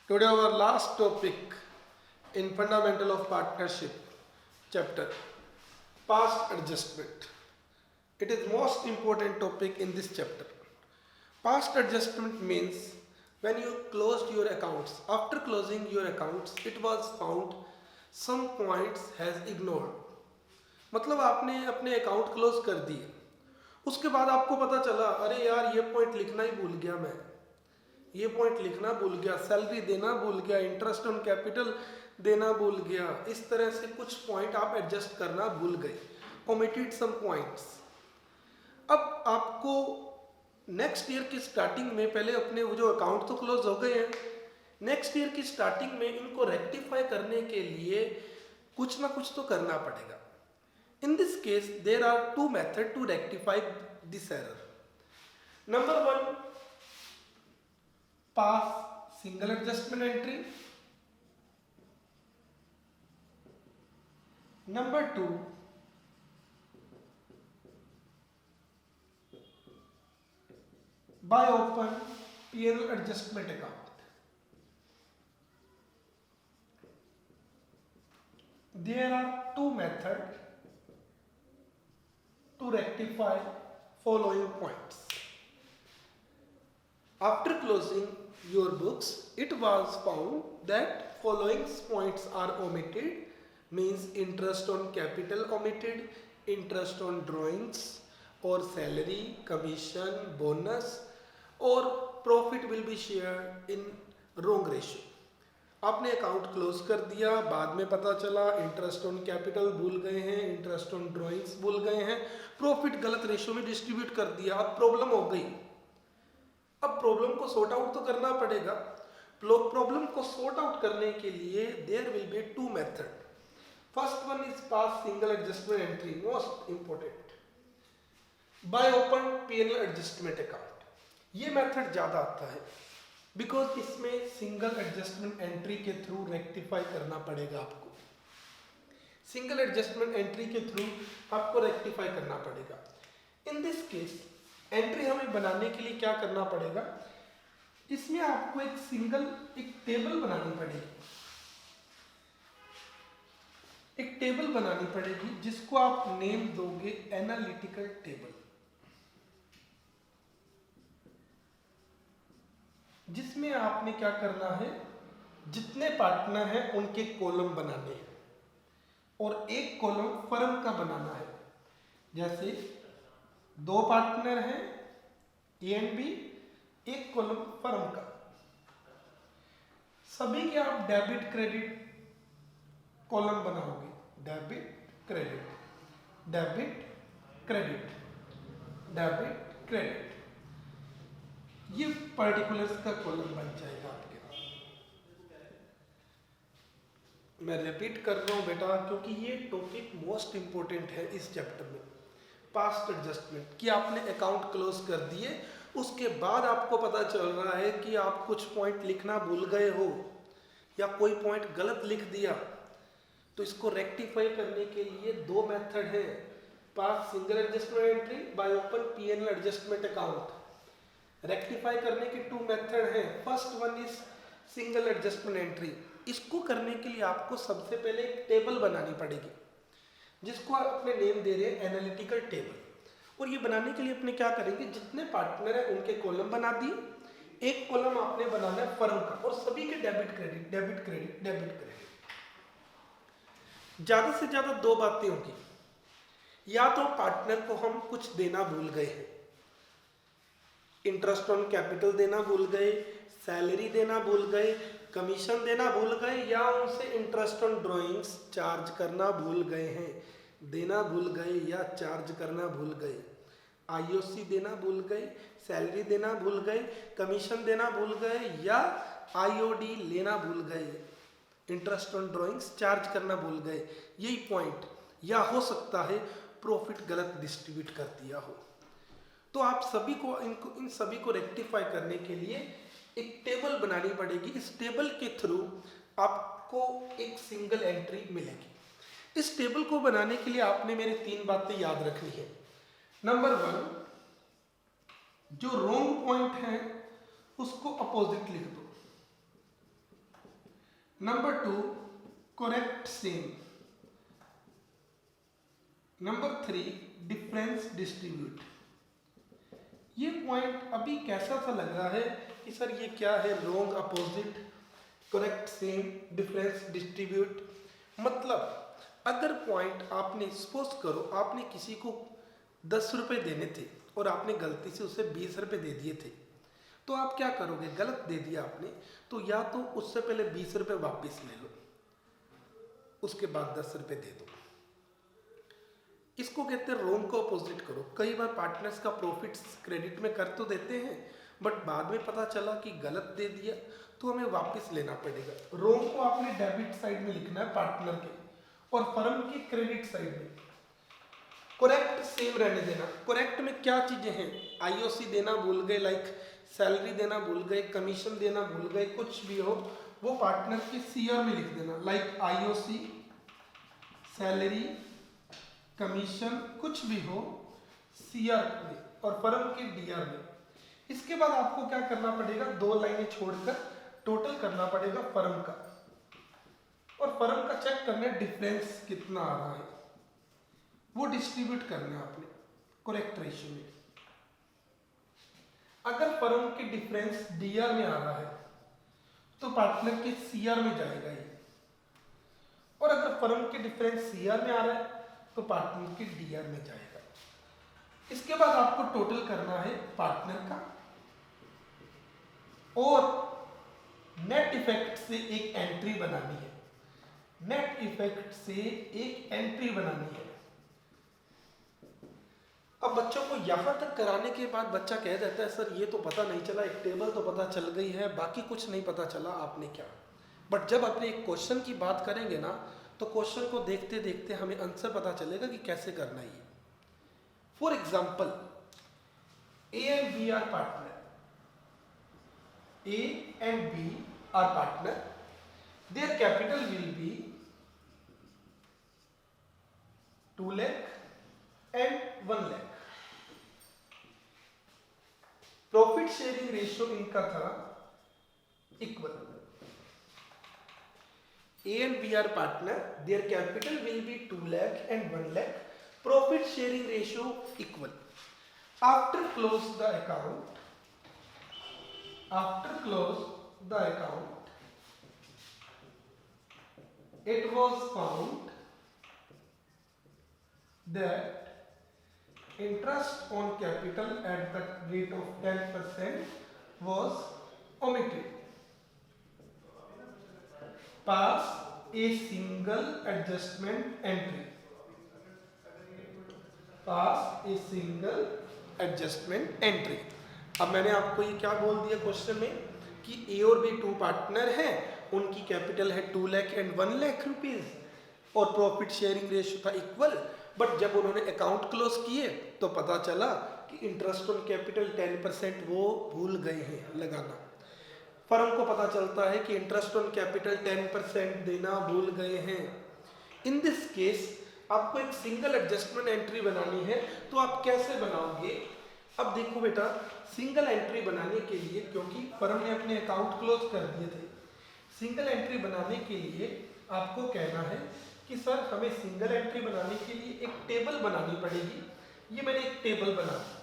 Today our last topic in Fundamental of Partnership chapter, past adjustment. It is most important topic in this chapter. Past adjustment means when you closed your accounts. After closing your accounts, it was found some points has ignored. मतलब आपने अपने account close कर दिए, उसके बाद आपको पता चला अरे यार ये पॉइंट लिखना ही भूल गया, मैं ये पॉइंट लिखना भूल गया, सैलरी देना भूल गया, इंटरेस्ट ऑन कैपिटल देना भूल गया। इस तरह से कुछ पॉइंट आप एडजस्ट करना भूल गए, ओमिटेड सम पॉइंट्स। अब आपको नेक्स्ट ईयर की स्टार्टिंग में, पहले अपने वो जो अकाउंट तो क्लोज हो गए हैं, नेक्स्ट ईयर की स्टार्टिंग में इनको रेक्टिफाई करने के लिए कुछ ना कुछ तो करना पड़ेगा। In this case there are two method to rectify this error. Number one, pass single adjustment entry. Number two, by open P&L adjustment account. There are two methods to rectify following points. After closing your books, it was found that following points are omitted, means interest on capital omitted, interest on drawings or salary, commission, bonus और profit will be share in wrong ratio. आपने account close कर दिया, बाद में पता चला interest on capital भूल गए हैं, इंटरेस्ट ऑन ड्राइंग्स भूल गए हैं, प्रॉफिट गलत रेशियो में डिस्ट्रीब्यूट कर दिया। अब प्रॉब्लम हो गई। अब प्रॉब्लम को सॉर्ट आउट तो करना पड़ेगा। प्रॉब्लम को सॉर्ट आउट करने के लिए there will be two method. First one is pass single adjustment entry, most important, by open P&L adjustment account. ये मेथड ज्यादा आता है बिकॉज इसमें सिंगल एडजस्टमेंट एंट्री के थ्रू रेक्टिफाई करना पड़ेगा। आपको सिंगल एडजस्टमेंट एंट्री के थ्रू आपको रेक्टिफाई करना पड़ेगा। इन दिस केस एंट्री हमें बनाने के लिए क्या करना पड़ेगा, इसमें आपको एक टेबल बनानी पड़ेगी। एक टेबल बनानी पड़ेगी जिसको आप नेम दोगे एनालिटिकल टेबल, जिसमें आपने क्या करना है, जितने पार्टनर हैं उनके कॉलम बनाने हैं और एक कॉलम फर्म का बनाना है। जैसे दो पार्टनर हैं ए एंड बी, एक कॉलम फर्म का। सभी के आप डेबिट क्रेडिट कॉलम बनाओगे, debit credit, debit credit, debit credit, ये पर्टिकुलर्स का कॉलम बन जाएगा आपके। मैं रिपीट कर रहा हूं बेटा क्योंकि ये टॉपिक मोस्ट इंपॉर्टेंट है इस चैप्टर में। पास्ट एडजस्टमेंट कि आपने अकाउंट क्लोज कर दिए, उसके बाद आपको पता चल रहा है कि आप कुछ पॉइंट लिखना भूल गए हो या कोई पॉइंट गलत लिख दिया, तो इसको रेक्टिफाई करने के लिए दो मेथड है, pass single adjustment entry, by open P&L adjustment account. Rectify करने के टू मेथड हैं। First one is single adjustment entry. इसको करने के लिए आपको सबसे पहले एक टेबल बनानी पड़ेगी जिसको आप अपने नेम दे रहे हैं एनालिटिकल टेबल। और ये बनाने के लिए अपने क्या करेंगे, जितने पार्टनर हैं उनके कॉलम बना दिए, एक कॉलम आपने बनाना है फर्म का और सभी के debit credit, debit credit, debit credit. ज्यादा से ज्यादा दो बातें होगी, या तो पार्टनर को हम कुछ देना भूल गए हैं, इंटरेस्ट ऑन कैपिटल देना भूल गए, सैलरी देना भूल गए, कमीशन देना भूल गए, या उनसे इंटरेस्ट ऑन ड्राइंग्स चार्ज करना भूल गए हैं, देना भूल गए या चार्ज करना भूल गए, आईओसी देना भूल गए, सैलरी देना भूल गए, कमीशन देना भूल गए या आईओडी लेना भूल गए, इंटरेस्ट ऑन ड्राइंग्स चार्ज करना भूल गए, यही पॉइंट। या हो सकता है प्रॉफिट गलत डिस्ट्रीब्यूट कर दिया हो। तो आप सभी को इन सभी को रेक्टिफाई करने के लिए एक टेबल बनानी पड़ेगी। इस टेबल के थ्रू आपको एक सिंगल एंट्री मिलेगी। इस टेबल को बनाने के लिए आपने मेरी तीन बातें याद रखनी है। नंबर वन, जो रॉन्ग पॉइंट है उसको अपोजिट लिख दो, number 2 correct same. Number 3 difference distribute. ये पॉइंट अभी कैसा सा लग रहा है कि सर ये क्या है, wrong, opposite, correct same, difference distribute. मतलब अगर पॉइंट आपने, सपोज करो आपने किसी को 10 रुपये देने थे और आपने गलती से उसे 20 रुपये दे दिए थे, तो आप क्या करोगे, गलत दे दिया आपने तो या तो उससे पहले 20 रुपये वापस ले लो, उसके बाद 10 रुपये दे दो। इसको कहते हैं रोंग को अपोजिट करो। कई बार पार्टनर्स का प्रॉफिट क्रेडिट में कर तो देते हैं, बट बाद में पता चला कि गलत दे दिया तो हमें वापस लेना पड़ेगा। रोंग को आपने डेबिट साइड में लिखना है पार्टनर के, और फर्म की क्रेडिट साइड में। करेक्ट सेम रहने देना। करेक्ट में क्या चीजें हैं, आईओसी देना भूल गए, लाइक सैलरी देना भूल गए, कमीशन देना भूल गए, कुछ भी हो वो पार्टनर के सीआर में लिख देना, लाइक आईओसी, सैलरी, कमीशन, कुछ भी हो सीआर में और फर्म के डीआर में। इसके बाद आपको क्या करना पड़ेगा, 2 लाइनें छोड़कर टोटल करना पड़ेगा फर्म का, और फर्म का चेक करना है डिफरेंस कितना आ रहा है, वो डिस्ट्रीब्यूट करना है आपने करेक्ट रेशियो में। अगर फर्म के डिफरेंस डीआर में आ रहा है तो पार्टनर के सीआर में जाएगा ये, और अगर फर्म के डिफरेंस सीआर में आ रहा है तो पार्टनर के डीआर में जाएगा। इसके बाद आपको टोटल करना है पार्टनर का, और नेट इफेक्ट से एक एंट्री बनानी है। नेट इफेक्ट से एक एंट्री बनानी है। अब बच्चों को यहां तक कराने के बाद बच्चा कह देता है सर ये तो पता नहीं चला, एक टेबल तो पता चल गई है, बाकी कुछ नहीं पता चला आपने क्या। बट जब अपने एक क्वेश्चन की बात करेंगे ना, तो क्वेश्चन को देखते देखते हमें आंसर पता चलेगा कि कैसे करना है। For example, A and B are partner, A and B are partner, their capital will be 2 lakh and 1 lakh. Profit sharing ratio इनका था equal. A and B are partner, their capital will be 2 lakh and 1 lakh, profit sharing ratio equal. After close the account, it was found that interest on capital at the rate of 10% was omitted. Pass a single adjustment entry. Pass a single adjustment entry. अब मैंने आपको ये क्या बोल दिया question में कि ए और बी 2 पार्टनर हैं, उनकी कैपिटल है 2 लाख एंड 1 लाख रुपीज, और प्रॉफिट शेयरिंग रेशियो था इक्वल। बट जब उन्होंने अकाउंट क्लोज किए तो पता चला कि इंटरेस्ट ऑन कैपिटल 10% वो भूल गए हैं लगाना। फर्म को पता चलता है कि इंटरेस्ट ऑन कैपिटल 10% देना भूल गए हैं। इन दिस केस आपको एक सिंगल एडजस्टमेंट एंट्री बनानी है, तो आप कैसे बनाओगे। अब देखो बेटा, सिंगल एंट्री बनाने के लिए, क्योंकि फर्म ने अपने अकाउंट क्लोज कर दिए थे, सिंगल एंट्री बनाने के लिए आपको कहना है कि सर हमें सिंगल एंट्री बनाने के लिए एक टेबल बनानी पड़ेगी। ये मैंने एक टेबल बना दी।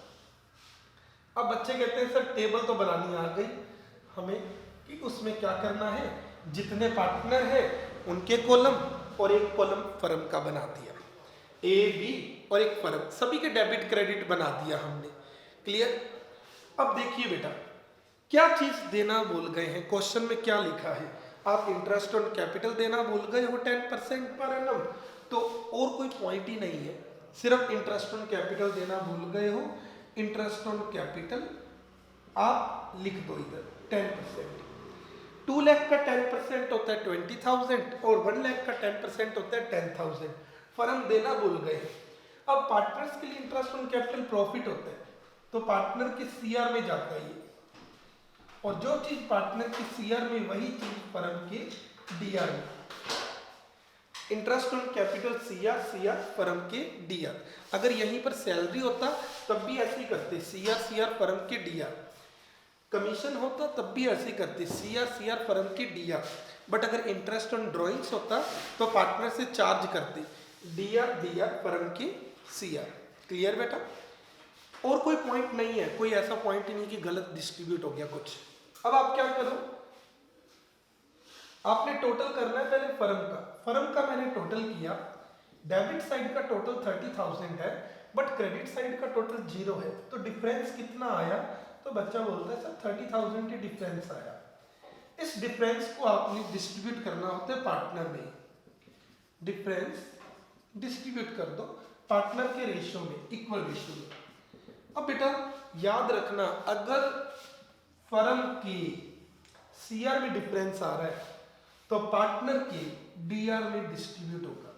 अब बच्चे कहते हैं सर टेबल तो बनानी आ गई हमें, कि उसमें क्या करना है, जितने पार्टनर हैं उनके कॉलम और एक कॉलम फर्म का बना दिया, ए बी और एक फर्म, सभी के डेबिट क्रेडिट बना दिया हमने। क्लियर। अब देखिए बेटा, क्या चीज देना भूल गए हैं, क्वेश्चन में क्या लिखा है, आप इंटरेस्ट ऑन कैपिटल देना भूल गए हो 10% पर एनम, तो और कोई पॉइंट ही नहीं है, सिर्फ इंटरेस्ट ऑन कैपिटल देना भूल गए हो। इंटरेस्ट ऑन कैपिटल आप लिख दो इधर 10%। 2 लाख का 10% होता है 20,000 और 1 लाख का 10% होता है 10,000। फर्म देना भूल गए। अब पार्टनर्स के लिए इंटरेस्ट ऑन कैपिटल प्रॉफिट होता है, तो पार्टनर के सीआर में जाता है ये, और जो चीज पार्टनर के सीआर में वही चीज फर्म के डीआर में। Interest on capital CR, CR firm के डीआर। अगर यहीं पर सैलरी होता तब भी ऐसे ही करते, सीआर सीआर फर्म के डीआर। कमीशन होता तब भी ऐसे करते, CR फर्म की DR, बट अगर इंटरेस्ट ऑन ड्राइंग्स होता तो पार्टनर से चार्ज करते DR फर्म की CR। क्लियर बेटा? और कोई पॉइंट नहीं है, कोई ऐसा पॉइंट ही नहीं कि गलत डिस्ट्रीब्यूट हो गया कुछ। अब आप क्या करो, आपने टोटल करना है पहले फर्म का मैंने टोटल किया, डेबिट साइड का टोटल 30,000 है बट क्रेडिट साइड का टोटल 0 है, तो डिफरेंस कितना आया? तो बच्चा बोलता है सर 30,000 की डिफरेंस आया। इस डिफरेंस को आपने डिस्ट्रीब्यूट करना होता है पार्टनर में, डिफरेंस डिस्ट्रीब्यूट कर दो पार्टनर के रेशियो में, इक्वल रेशियो में। अब बेटा याद रखना, अगर फर्म की CR में डिफरेंस आ रहा है तो पार्टनर के DR में डिस्ट्रीब्यूट होगा।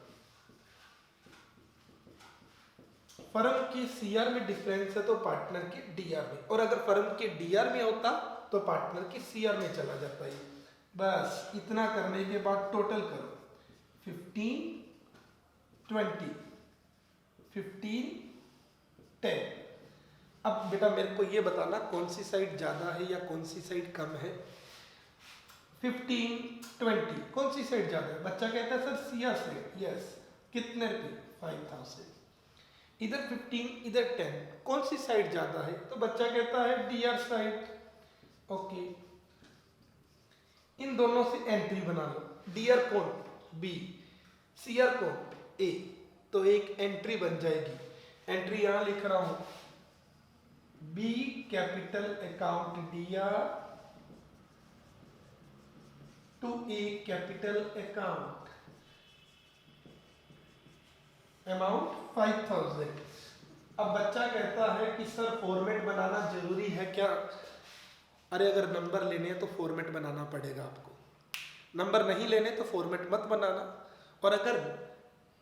फर्म की CR में डिफरेंस है तो पार्टनर के DR में, और अगर फर्म के DR में होता तो पार्टनर की CR में चला जाता है। बस इतना करने के बाद टोटल करो, 15, 20, 15, 10। अब बेटा मेरे को ये बताना कौन सी साइड ज्यादा है या कौन सी साइड कम है। 15, 20 कौन सी साइड ज्यादा है? बच्चा कहता है सर CR साइड। यस, कितने रुपए? 5,000। इधर 15 इधर 10, कौन सी साइड ज्यादा है? तो बच्चा कहता है DR साइड। ओके, इन दोनों से एंट्री बना लो, DR कौन? B, CR कौन? A, तो एक एंट्री बन जाएगी। एंट्री यहां लिख रहा हूं, B capital account DR to A capital account, amount 5,000। अब बच्चा कहता है कि सर फॉर्मेट बनाना जरूरी है क्या? अरे अगर नंबर लेने हैं तो फॉर्मेट बनाना पड़ेगा आपको, नंबर नहीं लेने तो फॉर्मेट मत बनाना। और अगर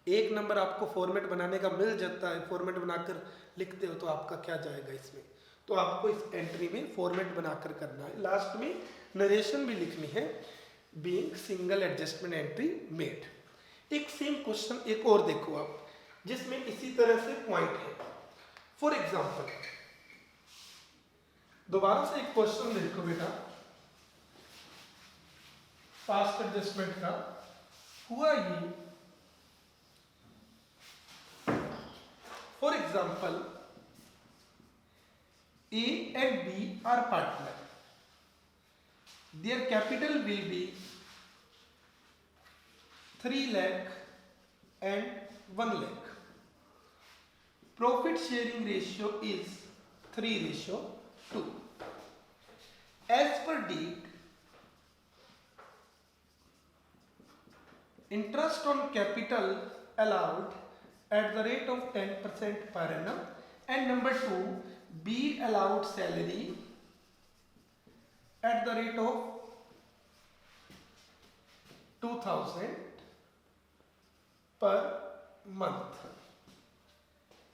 एक नंबर आपको फॉर्मेट बनाने का मिल जाता है, फॉर्मेट बनाकर लिखते हो, तो आपका क्या जाएगा इसमें? तो आपको इस एंट्री में फॉर्मेट बनाकर करना है। लास्ट में नरेशन भी लिखनी है, being single adjustment entry made. एक सेम क्वेश्चन एक और देखो आप, जिसमें इसी तरह से पॉइंट है। फॉर एग्जाम्पल दोबारा से एक क्वेश्चन देखो बेटा, फास्ट एडजस्टमेंट का हुआ ये। For example A and B are partner, their capital will be 3 lakh and 1 lakh. Profit sharing ratio is 3:2. As per deed, interest on capital allowed at the rate of 10% per annum, and number 2, B allowed salary at the rate of 2,000 per month।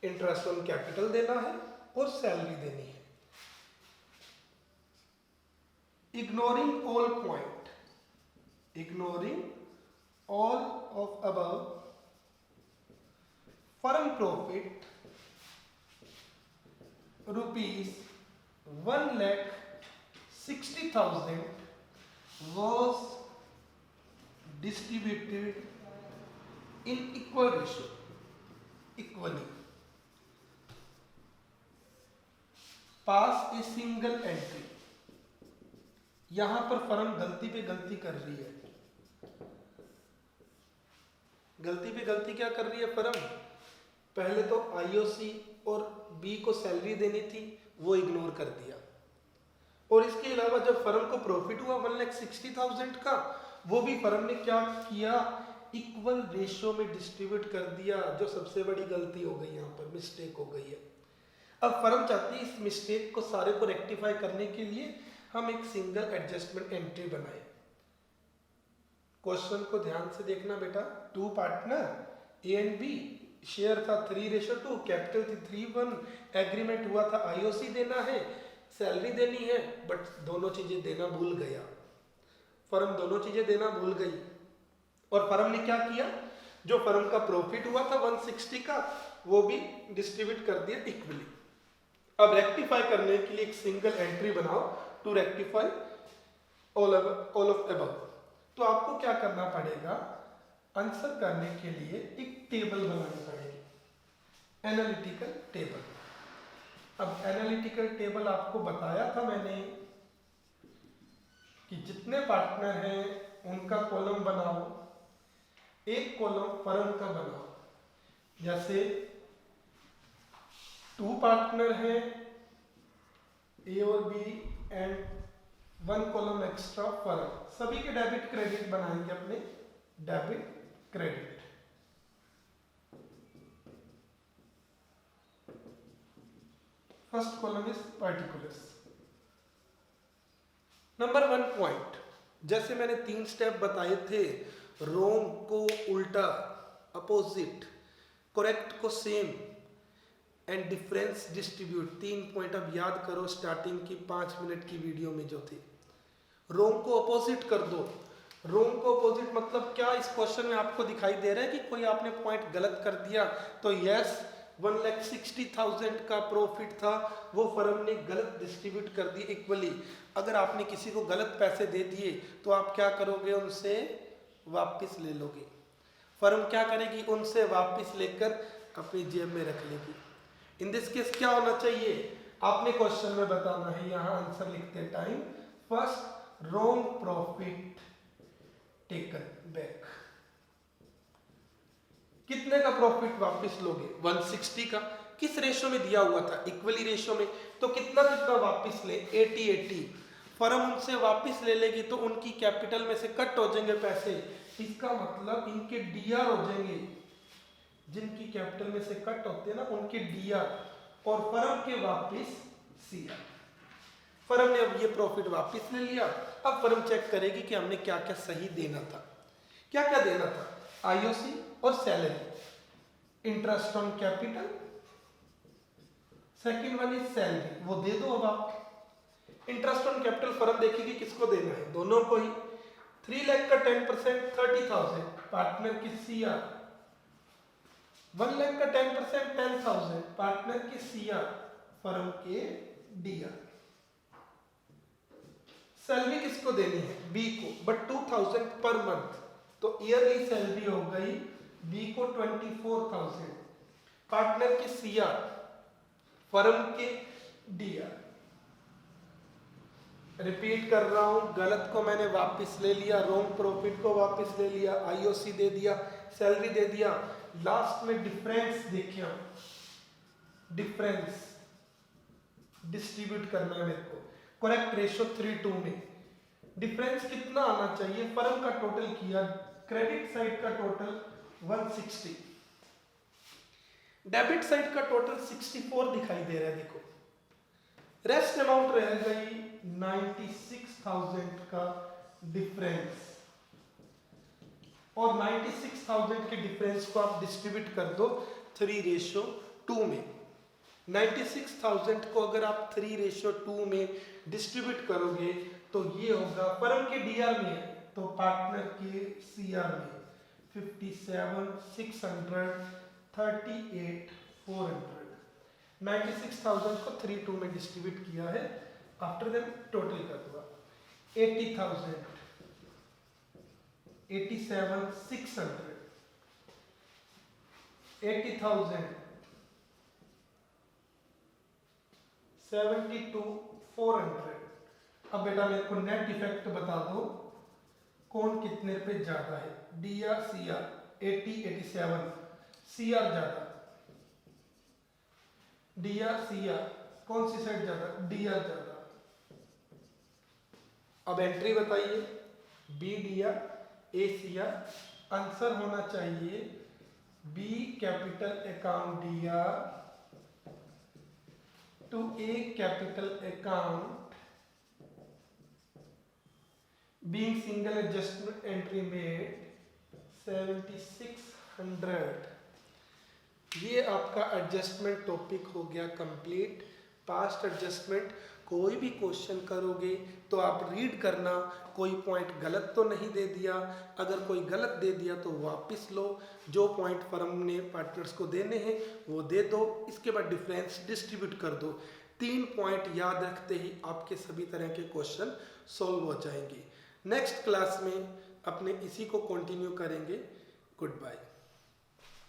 Interest on capital देना है और salary देनी है। Ignoring all point, ignoring all of above, firm profit ₹1,60,000 was distributed in equal ratio, equally. Pass a single entry, यहां पर firm गलती पे गलती कर रही है। गलती पे गलती क्या कर रही है फर्म? पहले तो IOC और B को सैलरी देनी थी, वो इग्नोर कर दिया। और इसके अलावा जब फर्म को प्रॉफिट हुआ 1,60,000 का, वो भी फर्म ने क्या किया? इक्वल रेशियो में डिस्ट्रीब्यूट कर दिया, जो सबसे बड़ी गलती हो गई, यहाँ पर मिस्टेक हो गई है। अब फर्म चाहती है इस मिस्टेक को सारे को रेक्टिफाई करने के लिए हम एक सिंगल एडजस्टमेंट एंट्री बनाए। क्वेश्चन को ध्यान से देखना बेटा। 2 partner A and B, share था 3:2, कैपिटल थी 3:1, एग्रीमेंट हुआ था IOC देना है, सैलरी देनी है, बट दोनों चीजें देना भूल गया। फर्म दोनों चीजें देना भूल गई, और फर्म ने क्या किया? जो फर्म का प्रॉफिट हुआ था 160 का, वो भी डिस्ट्रीब्यूट कर दिया इक्वली। अब रेक्टिफाई करने के लिए एक सिंगल एंट्री बनाओ, to rectify all of above. तो आपको क्या करना पड़ेगा, आंसर करने के लिए एक टेबल बनानी पड़ेगी, एनालिटिकल टेबल। अब एनालिटिकल टेबल आपको बताया था मैंने कि जितने पार्टनर हैं उनका कॉलम बनाओ, एक कॉलम फर्म का बनाओ। जैसे 2 पार्टनर हैं ए और B and 1 column extra firm, सभी के डेबिट क्रेडिट बनाएंगे अपने debit credit. First column is particulars. Number 1 point, जैसे मैंने 3 स्टेप बताए थे, रोंग को उल्टा अपोजिट, करेक्ट को same and difference distribute. 3 point अब याद करो स्टार्टिंग की 5 मिनट की वीडियो में जो थे। रोंग को अपोजिट कर दो। रोंग को अपोजिट मतलब क्या, इस क्वेश्चन में आपको दिखाई दे रहा है कि कोई आपने पॉइंट गलत कर दिया, तो यस 1,60,000 का प्रॉफिट था, वो फर्म ने गलत डिस्ट्रीब्यूट कर दी इक्वली। अगर आपने किसी को गलत पैसे दे दिए तो आप क्या करोगे, उनसे वापस ले लोगे। फर्म क्या करेगी, उनसे वापस लेकर अपनी जेब में रख लेगी। इन दिस केस क्या होना चाहिए, आपने क्वेश्चन में बताना है, यहाँ आंसर लिखते time first wrong profit taken back. कितने का प्रॉफिट वापस लोगे, 160 का। किस रेशो में दिया हुआ था, इक्वली रेशो में, तो कितना कितना वापस ले, 80-80। फर्म उनसे वापस ले लेगी तो उनकी कैपिटल में से कट हो जाएंगे पैसे, इसका मतलब इनके डीआर हो जाएंगे। जिनकी कैपिटल में से कट होते हैं ना, उनके डीआर, और फर्म के वापस सीआर। फर्म ने अब ये प्रॉफिट वापस ले लिया। अब फर्म चेक करेगी कि हमने क्या क्या सही देना था। क्या क्या देना था, आईओसी और salary, interest on capital, second one is salary, वो दे दो। अब आप इंटरेस्ट ऑन कैपिटल फर्म देखेगी किसको देना है, दोनों को ही। 3 लाख का 10% 30,000 पार्टनर की सीआर, 1 लाख का 10% 10,000 पार्टनर की सीआर, फर्म के डीआर। सैलरी किसको देनी है, बी को, बट 2,000 पर मंथ, तो ईयरली सैलरी हो गई बी को 24,000, पार्टनर की सीआर, फर्म के डीआर। रिपीट कर रहा हूं, गलत को मैंने वापस ले लिया, रॉन्ग प्रॉफिट को वापस ले लिया, आईओसी दे दिया, सैलरी दे दिया, लास्ट में डिफरेंस देखिए, डिफरेंस डिस्ट्रीब्यूट करना है मेरे को, करेक्ट रेशो 3:2 में। डिफरेंस कितना आना चाहिए, फर्म का टोटल किया, क्रेडिट साइड का टोटल 160, डेबिट साइड का टोटल 64 दिखाई दे रहा है, देखो। रेस्ट अमाउंट रह गई 96,000 का डिफरेंस, और 96,000 के डिफरेंस को आप डिस्ट्रीब्यूट कर दो 3:2 में। 96,000 को अगर आप 3:2 में डिस्ट्रीब्यूट करोगे तो ये होगा, फर्म के डीआर में है तो पार्टनर के सीआर में 57,600, 38,400। 96,000 को 3:2 में डिस्ट्रीब्यूट किया है, आफ्टर देन टोटल कर दूंगा 80,000, 87,600, 80,000, 72,400। अब बेटा मेरे को नेट इफेक्ट बता दो, कौन कितने पे ज्यादा है, डीआर सीआर, 80, 87, सीआर ज्यादा, डीआर सीआर, कौन सी साइड ज्यादा, डीआर ज्यादा। अब एंट्री बताइए, B DR, A CR. Answer होना चाहिए B capital account DR to a capital account being single adjustment entry made 7,600। ये आपका एडजस्टमेंट टॉपिक हो गया कंप्लीट। पास्ट एडजस्टमेंट, कोई भी क्वेश्चन करोगे तो आप रीड करना, कोई पॉइंट गलत तो नहीं दे दिया, अगर कोई गलत दे दिया तो वापस लो, जो पॉइंट फर्म ने पार्टनर्स को देने हैं वो दे दो, इसके बाद डिफरेंस डिस्ट्रीब्यूट कर दो। 3 पॉइंट याद रखते ही आपके सभी तरह के क्वेश्चन सॉल्व हो जाएंगे। नेक्स्ट क्लास में अपने इसी को कंटिन्यू करेंगे। Good bye.